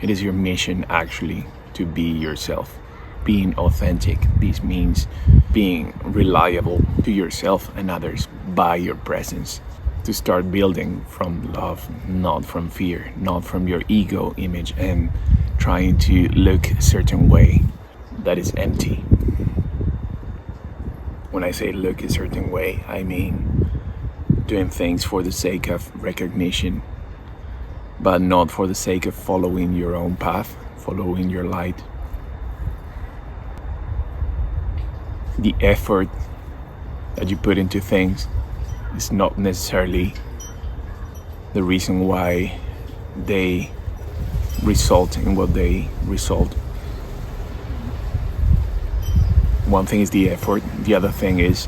It is your mission actually to be yourself, being authentic. This means being reliable to yourself and others by your presence. To start building from love, not from fear, not from your ego image and trying to look a certain way that is empty. When I say look a certain way, I mean doing things for the sake of recognition, but not for the sake of following your own path, following your light. The effort that you put into things is not necessarily the reason why they result in what they result. One thing is the effort, the other thing is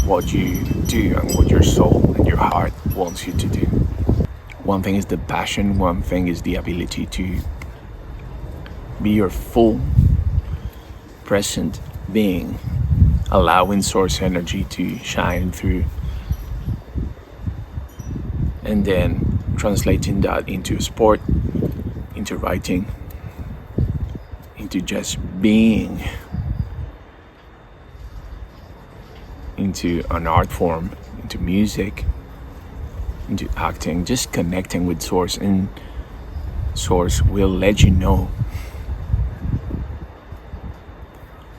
what you do and what your soul and your heart wants you to do. One thing is the passion, one thing is the ability to be your full present being, allowing source energy to shine through, and then translating that into sport, into writing, into just being, into an art form, into music, into acting, just connecting with source, and source will let you know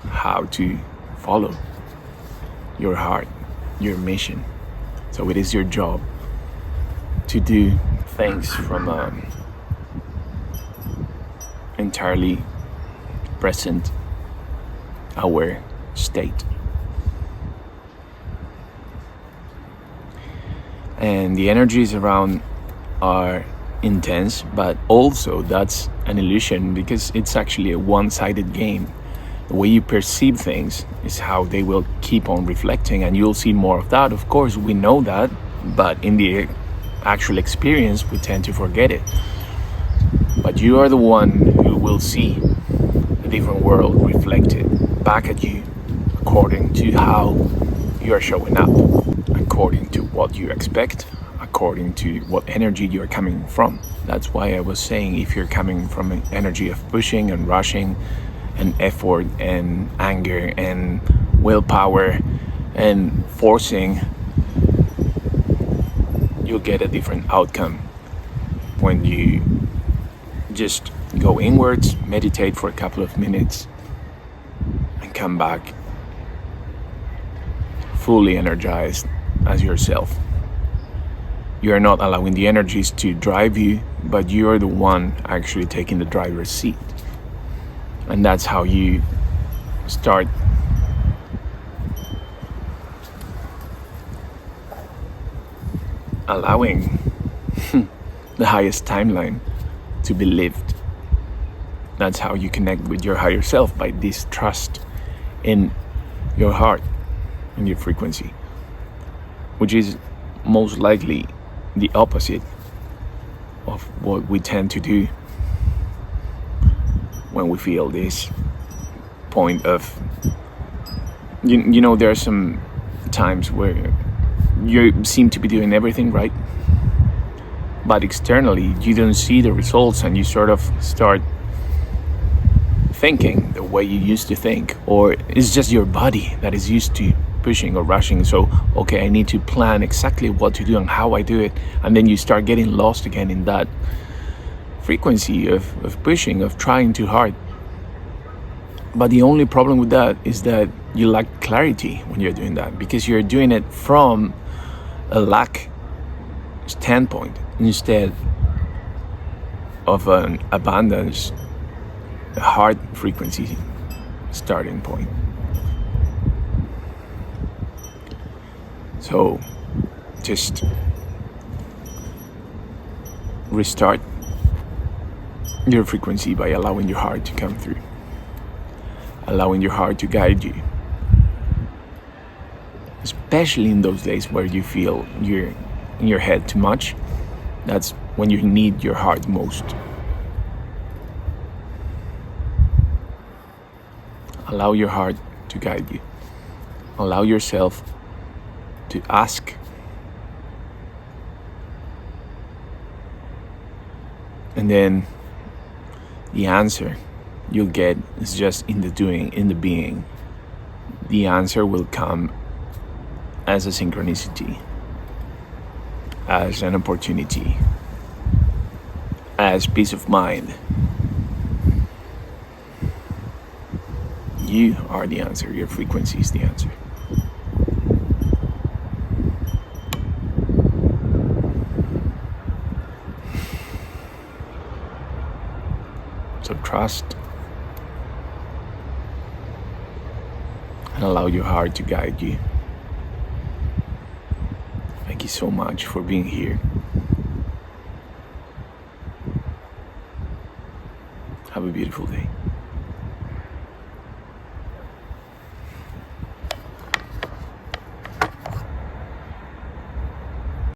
how to follow your heart, your mission. So it is your job to do things from an entirely present, aware state. And the energies around are intense, but also that's an illusion because it's actually a one-sided game. The way you perceive things is how they will keep on reflecting, and you'll see more of that. Of course, we know that, but in the actual experience, we tend to forget it. But you are the one who will see a different world reflected back at you according to how you are showing up, according to what you expect, according to what energy you're coming from. That's why I was saying, if you're coming from an energy of pushing and rushing and effort and anger and willpower and forcing, you'll get a different outcome. When you just go inwards, meditate for a couple of minutes, and come back fully energized as yourself. You're not allowing the energies to drive you, but you're the one actually taking the driver's seat. And that's how you start allowing the highest timeline to be lived. That's how you connect with your higher self, by this trust in your heart, in your frequency, which is most likely the opposite of what we tend to do when we feel this point of, you know, there are some times where you seem to be doing everything right, but externally you don't see the results, and you sort of start thinking the way you used to think, or it's just your body that is used to pushing or rushing. So, okay, I need to plan exactly what to do and how I do it, and then you start getting lost again in that frequency of pushing, of trying too hard. But the only problem with that is that you lack clarity when you're doing that, because you're doing it from a lack standpoint instead of an abundance, a hard frequency starting point. So just restart your frequency by allowing your heart to come through, allowing your heart to guide you, especially in those days where you feel you're in your head too much. That's when you need your heart most. Allow your heart to guide you. Allow yourself to ask. And then The answer you'll get is just in the doing, in the being. The answer will come as a synchronicity, as an opportunity, as peace of mind. You are the answer. Your frequency is the answer. So trust and allow your heart to guide you. Thank you so much for being here. Have a beautiful day.